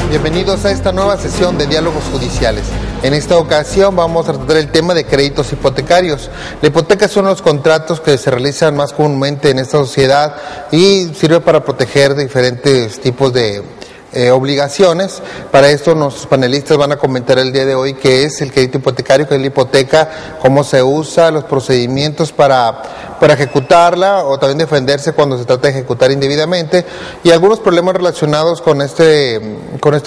Bienvenidos a esta nueva sesión de Diálogos Judiciales. En esta ocasión vamos a tratar el tema de créditos hipotecarios. La hipoteca son los contratos que se realizan más comúnmente en esta sociedad y sirve para proteger diferentes tipos de obligaciones. Para esto nuestros panelistas van a comentar el día de hoy qué es el crédito hipotecario, qué es la hipoteca, cómo se usa, los procedimientos para ejecutarla o también defenderse cuando se trata de ejecutar indebidamente y algunos problemas relacionados con este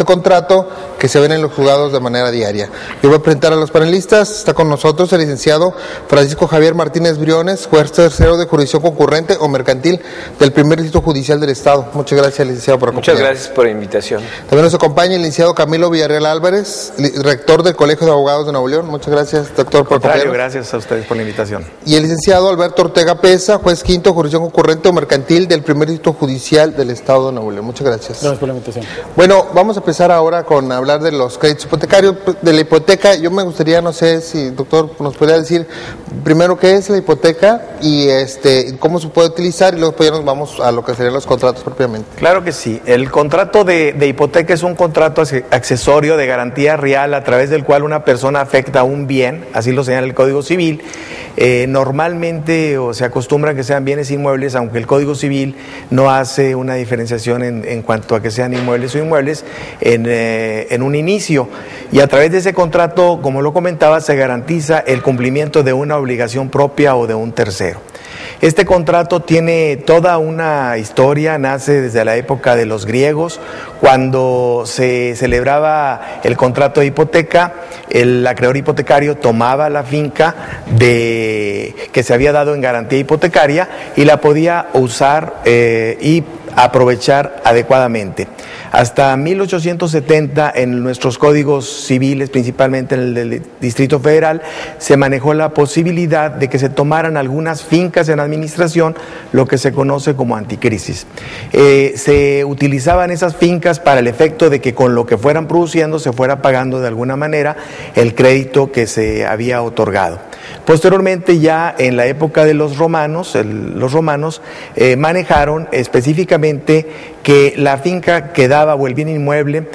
contrato que se ven en los juzgados de manera diaria. Yo voy a presentar a los panelistas. Está con nosotros el licenciado Francisco Javier Martínez Briones, juez tercero de jurisdicción concurrente o mercantil del Primer Distrito Judicial del Estado. Muchas gracias, licenciado, por acompañarnos. Muchas gracias por la invitación. También nos acompaña el licenciado Camilo Villarreal Álvarez, rector del Colegio de Abogados de Nuevo León. Muchas gracias, doctor, por acompañarnos. Gracias a ustedes por la invitación. Y el licenciado Alberto Ortega Pesa, juez quinto, jurisdicción concurrente o mercantil del Primer Distrito Judicial del Estado de Nuevo León. Muchas gracias. Gracias por la invitación. Bueno, vamos a empezar ahora con hablar de los créditos hipotecarios, de la hipoteca. Yo me gustaría, no sé si, doctor, nos podría decir primero qué es la hipoteca y cómo se puede utilizar y luego pues ya nos vamos a lo que serían los contratos propiamente. Claro que sí. El contrato de hipoteca es un contrato accesorio de garantía real a través del cual una persona afecta un bien, así lo señala el Código Civil. Normalmente se acostumbra que sean bienes inmuebles, aunque el Código Civil no hace una diferenciación en cuanto a que sean inmuebles o inmuebles en un inicio. Y a través de ese contrato, como lo comentaba, se garantiza el cumplimiento de una obligación propia o de un tercero. Este contrato tiene toda una historia, nace desde la época de los griegos, cuando se celebraba el contrato de hipoteca, el acreedor hipotecario tomaba la finca que se había dado en garantía hipotecaria y la podía usar y aprovechar adecuadamente. Hasta 1870 en nuestros códigos civiles, principalmente en el del Distrito Federal, se manejó la posibilidad de que se tomaran algunas fincas en administración, lo que se conoce como anticrisis. Se utilizaban esas fincas para el efecto de que con lo que fueran produciendo se fuera pagando de alguna manera el crédito que se había otorgado. Posteriormente, ya en la época de los romanos, manejaron específicamente que la finca quedaba, o el bien inmueble,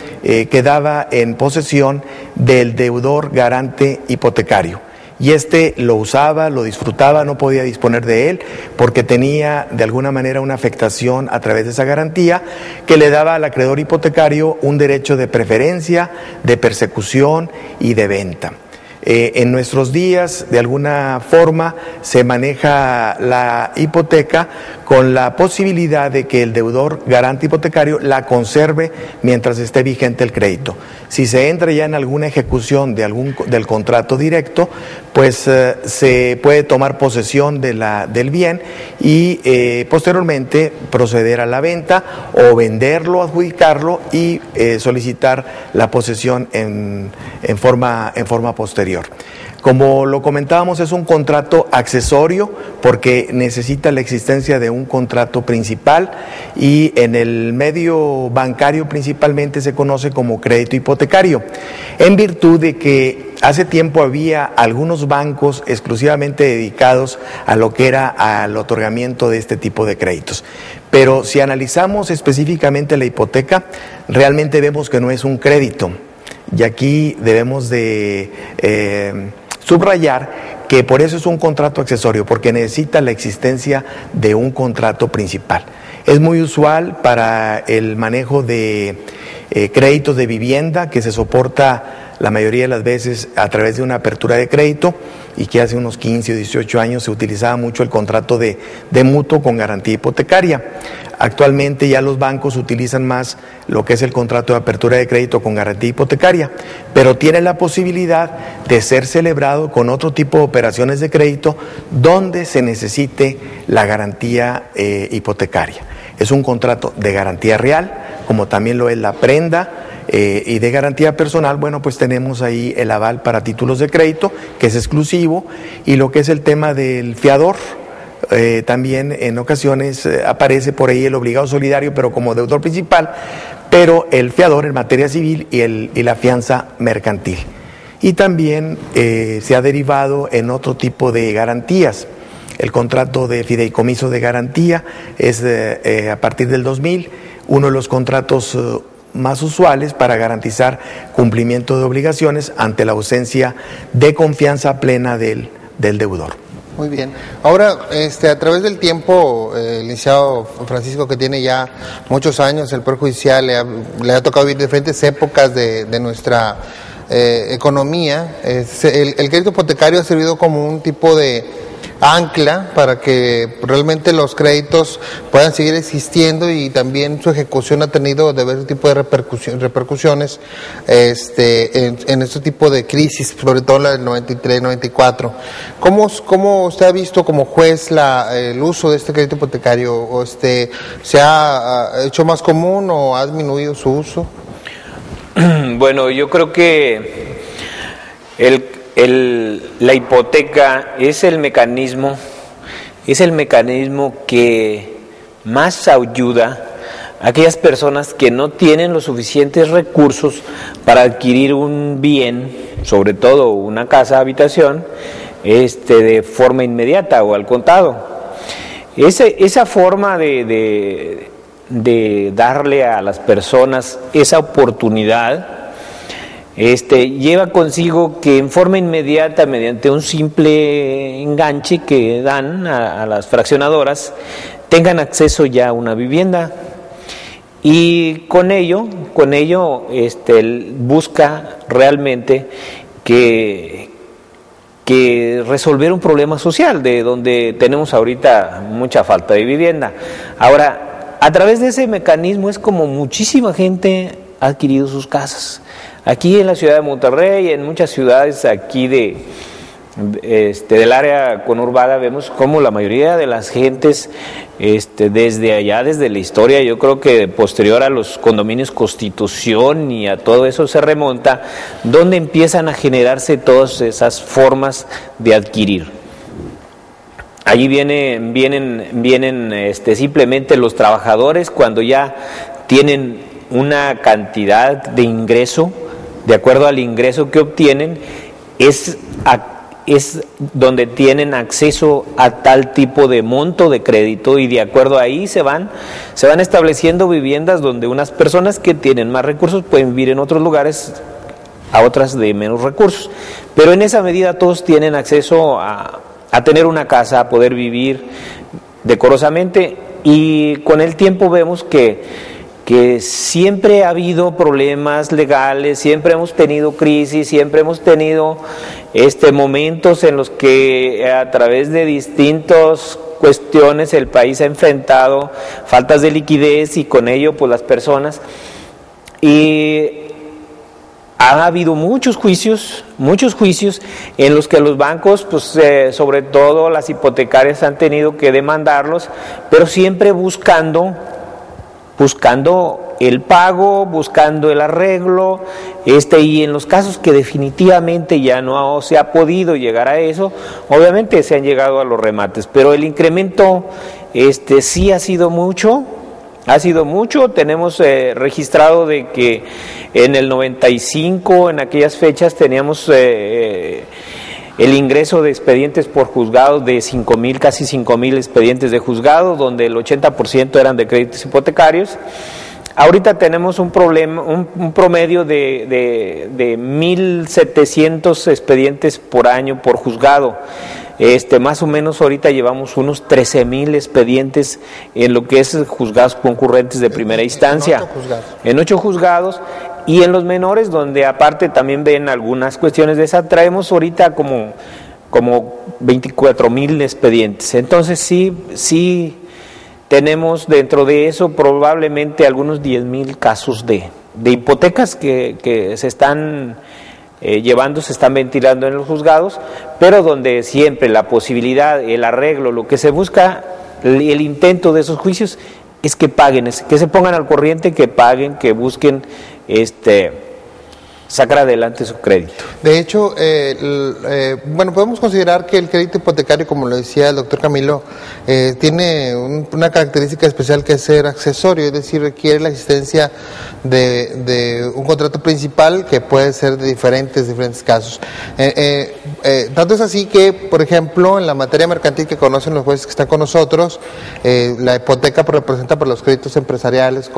quedaba en posesión del deudor garante hipotecario. Y lo usaba, lo disfrutaba, no podía disponer de él porque tenía de alguna manera una afectación a través de esa garantía que le daba al acreedor hipotecario un derecho de preferencia, de persecución y de venta. En nuestros días, de alguna forma, se maneja la hipoteca con la posibilidad de que el deudor garante hipotecario la conserve mientras esté vigente el crédito. Si se entra ya en alguna ejecución del contrato directo, pues se puede tomar posesión del bien y posteriormente proceder a la venta o venderlo, adjudicarlo y solicitar la posesión en forma posterior. Como lo comentábamos, es un contrato accesorio porque necesita la existencia de un contrato principal y en el medio bancario principalmente se conoce como crédito hipotecario, en virtud de que hace tiempo había algunos bancos exclusivamente dedicados a lo que era al otorgamiento de este tipo de créditos. Pero si analizamos específicamente la hipoteca, realmente vemos que no es un crédito. Y aquí debemos de subrayar que por eso es un contrato accesorio, porque necesita la existencia de un contrato principal. Es muy usual para el manejo de créditos de vivienda que se soporta la mayoría de las veces a través de una apertura de crédito y que hace unos 15 o 18 años se utilizaba mucho el contrato de mutuo con garantía hipotecaria. Actualmente ya los bancos utilizan más lo que es el contrato de apertura de crédito con garantía hipotecaria, pero tiene la posibilidad de ser celebrado con otro tipo de operaciones de crédito donde se necesite la garantía hipotecaria. Es un contrato de garantía real, como también lo es la prenda, y de garantía personal. Bueno, pues tenemos ahí el aval para títulos de crédito, que es exclusivo, y lo que es el tema del fiador. También en ocasiones aparece por ahí el obligado solidario, pero como deudor principal, pero el fiador en materia civil y la fianza mercantil. Y también se ha derivado en otro tipo de garantías. El contrato de fideicomiso de garantía es a partir del 2000 uno de los contratos más usuales para garantizar cumplimiento de obligaciones ante la ausencia de confianza plena del deudor. Muy bien. Ahora, a través del tiempo, el licenciado Francisco, que tiene ya muchos años, el Poder Judicial le ha tocado vivir diferentes épocas de nuestra economía. El crédito hipotecario ha servido como un tipo de ancla para que realmente los créditos puedan seguir existiendo, y también su ejecución ha tenido diversos tipos de repercusiones en este tipo de crisis, sobre todo la del 93, 94. ¿Cómo usted ha visto como juez el uso de este crédito hipotecario? ¿O se ha hecho más común o ha disminuido su uso? Bueno, yo creo que la hipoteca es el mecanismo que más ayuda a aquellas personas que no tienen los suficientes recursos para adquirir un bien, sobre todo una casa, habitación, de forma inmediata o al contado. Esa forma de darle a las personas esa oportunidad lleva consigo que en forma inmediata, mediante un simple enganche que dan a las fraccionadoras, tengan acceso ya a una vivienda, y con ello busca realmente que resolver un problema social de donde tenemos ahorita mucha falta de vivienda. Ahora, a través de ese mecanismo es como muchísima gente ha adquirido sus casas. Aquí en la ciudad de Monterrey, en muchas ciudades aquí del área conurbada, vemos como la mayoría de las gentes, desde allá, desde la historia, yo creo que posterior a los condominios Constitución y a todo eso se remonta, donde empiezan a generarse todas esas formas de adquirir. Allí vienen simplemente los trabajadores cuando ya tienen una cantidad de ingreso. De acuerdo al ingreso que obtienen, es donde tienen acceso a tal tipo de monto de crédito, y de acuerdo a ahí se van estableciendo viviendas donde unas personas que tienen más recursos pueden vivir en otros lugares, a otras de menos recursos. Pero en esa medida todos tienen acceso a tener una casa, a poder vivir decorosamente, y con el tiempo vemos que siempre ha habido problemas legales, siempre hemos tenido crisis, siempre hemos tenido momentos en los que a través de distintas cuestiones el país ha enfrentado faltas de liquidez, y con ello pues las personas, y ha habido muchos juicios en los que los bancos, pues sobre todo las hipotecarias, han tenido que demandarlos, pero siempre buscando el pago, buscando el arreglo, y en los casos que definitivamente ya no se ha podido llegar a eso, obviamente se han llegado a los remates, pero el incremento sí ha sido mucho. Tenemos registrado de que en el 95, en aquellas fechas, teníamos el ingreso de expedientes por juzgados de 5,000, casi 5,000 expedientes de juzgado, donde el 80% eran de créditos hipotecarios. Ahorita tenemos un promedio de 1,700 expedientes por año por juzgado. Más o menos ahorita llevamos unos 13,000 expedientes en lo que es juzgados concurrentes de primera instancia. En 8 juzgados. Y en los menores, donde aparte también ven algunas cuestiones de esa, traemos ahorita como 24,000 expedientes. Entonces sí tenemos dentro de eso probablemente algunos 10,000 casos de hipotecas que se están se están ventilando en los juzgados, pero donde siempre la posibilidad, el arreglo, lo que se busca, el intento de esos juicios es que paguen, que se pongan al corriente, que paguen, que busquen sacar adelante su crédito. De hecho, bueno, podemos considerar que el crédito hipotecario, como lo decía el doctor Camilo, tiene una característica especial que es ser accesorio, es decir, requiere la existencia de un contrato principal que puede ser de diferentes casos. Tanto es así que, por ejemplo, en la materia mercantil que conocen los jueces que están con nosotros, la hipoteca representa por los créditos empresariales,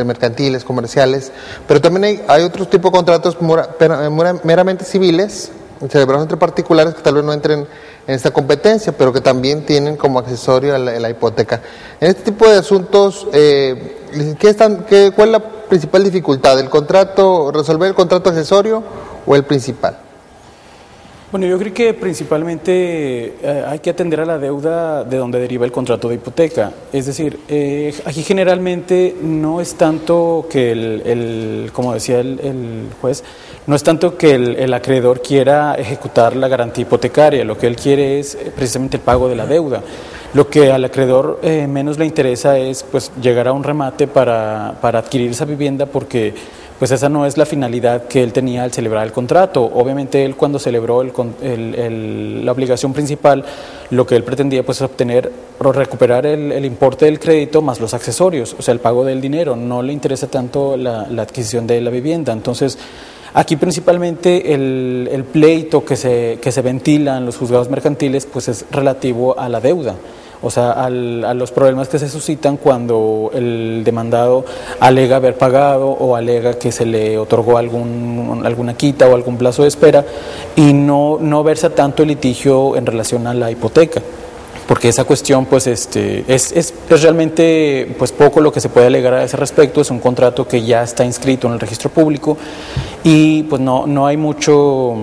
mercantiles, comerciales, pero también hay otros tipos de contratos meramente civiles, celebrados entre particulares, que tal vez no entren en esta competencia, pero que también tienen como accesorio a la hipoteca. En este tipo de asuntos, ¿cuál es la principal dificultad? ¿El contrato, resolver el contrato accesorio o el principal? Bueno, yo creo que principalmente hay que atender a la deuda de donde deriva el contrato de hipoteca. Es decir, aquí generalmente no es tanto que como decía el juez, no es tanto que el acreedor quiera ejecutar la garantía hipotecaria, lo que él quiere es precisamente el pago de la deuda. Lo que al acreedor menos le interesa es pues llegar a un remate para adquirir esa vivienda, porque pues esa no es la finalidad que él tenía al celebrar el contrato. Obviamente él, cuando celebró la obligación principal, lo que él pretendía pues es obtener o recuperar el importe del crédito más los accesorios, o sea, el pago del dinero. No le interesa tanto la adquisición de la vivienda. Entonces, aquí principalmente el pleito que se ventila en los juzgados mercantiles pues es relativo a la deuda. O sea, a los problemas que se suscitan cuando el demandado alega haber pagado o alega que se le otorgó alguna quita o algún plazo de espera, y no versa tanto el litigio en relación a la hipoteca, porque esa cuestión pues es realmente pues poco lo que se puede alegar a ese respecto. Es un contrato que ya está inscrito en el registro público y pues no hay mucho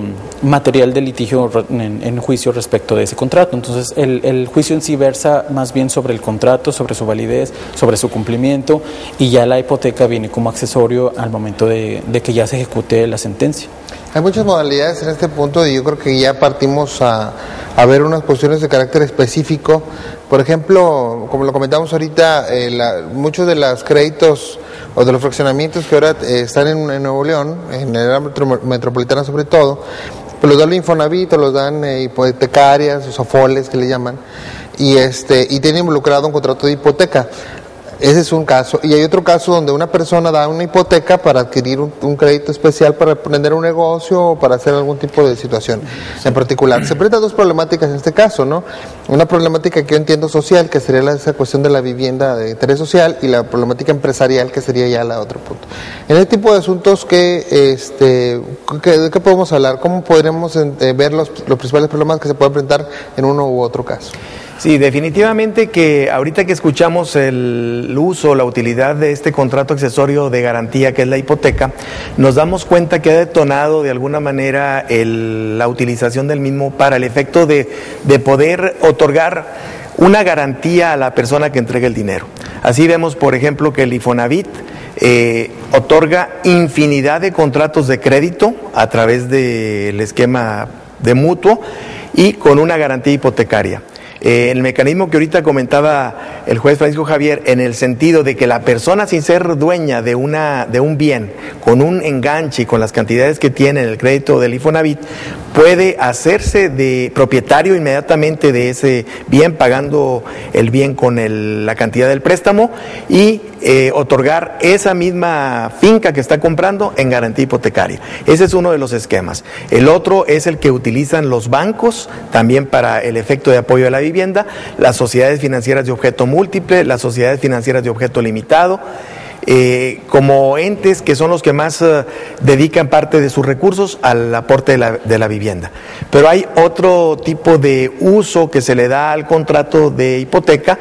material de litigio en juicio respecto de ese contrato. Entonces el juicio en sí versa más bien sobre el contrato, sobre su validez, sobre su cumplimiento, y ya la hipoteca viene como accesorio al momento de que ya se ejecute la sentencia. Hay muchas modalidades en este punto y yo creo que ya partimos a ver unas cuestiones de carácter específico. Por ejemplo, como lo comentamos ahorita, muchos de los créditos o de los fraccionamientos que ahora están en Nuevo León, en el área metropolitana sobre todo, pues los dan el Infonavit o los dan hipotecarias, o SOFOLES que le llaman, y tiene involucrado un contrato de hipoteca. Ese es un caso, y hay otro caso donde una persona da una hipoteca para adquirir un crédito especial para emprender un negocio o para hacer algún tipo de situación en particular. Se presentan dos problemáticas en este caso, ¿no? Una problemática que yo entiendo social, que sería esa cuestión de la vivienda de interés social, y la problemática empresarial, que sería ya la otro punto. En este tipo de asuntos, ¿de qué podemos hablar? ¿Cómo podremos ver los principales problemas que se pueden presentar en uno u otro caso? Sí, definitivamente que ahorita que escuchamos el uso, la utilidad de este contrato accesorio de garantía que es la hipoteca, nos damos cuenta que ha detonado de alguna manera la utilización del mismo para el efecto de poder otorgar una garantía a la persona que entrega el dinero. Así vemos, por ejemplo, que el Infonavit otorga infinidad de contratos de crédito a través del esquema de mutuo y con una garantía hipotecaria. El mecanismo que ahorita comentaba el juez Francisco Javier, en el sentido de que la persona, sin ser dueña de un bien, con un enganche y con las cantidades que tiene en el crédito del Infonavit, puede hacerse de propietario inmediatamente de ese bien, pagando el bien con la cantidad del préstamo, y otorgar esa misma finca que está comprando en garantía hipotecaria. Ese es uno de los esquemas. El otro es el que utilizan los bancos también para el efecto de apoyo a la vivienda, las sociedades financieras de objeto múltiple, las sociedades financieras de objeto limitado, como entes que son los que más dedican parte de sus recursos al aporte de la vivienda. Pero hay otro tipo de uso que se le da al contrato de hipoteca,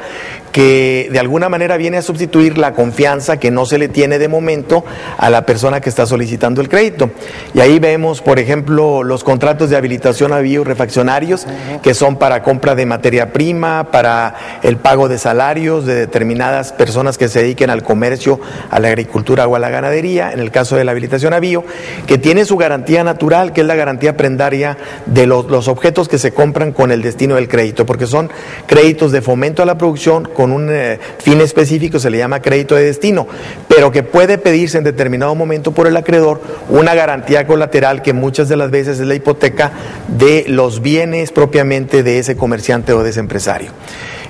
que de alguna manera viene a sustituir la confianza que no se le tiene de momento a la persona que está solicitando el crédito. Y ahí vemos, por ejemplo, los contratos de habilitación a bienes refaccionarios, que son para compra de materia prima, para el pago de salarios de determinadas personas que se dediquen al comercio a la agricultura o a la ganadería, en el caso de la habilitación a bio, que tiene su garantía natural, que es la garantía prendaria de los objetos que se compran con el destino del crédito, porque son créditos de fomento a la producción con un fin específico, se le llama crédito de destino, pero que puede pedirse en determinado momento por el acreedor una garantía colateral que muchas de las veces es la hipoteca de los bienes propiamente de ese comerciante o de ese empresario.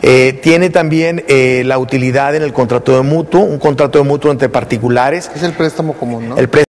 Tiene también la utilidad en el contrato de mutuo, un contrato de mutuo entre particulares. Es el préstamo común, ¿no? El préstamo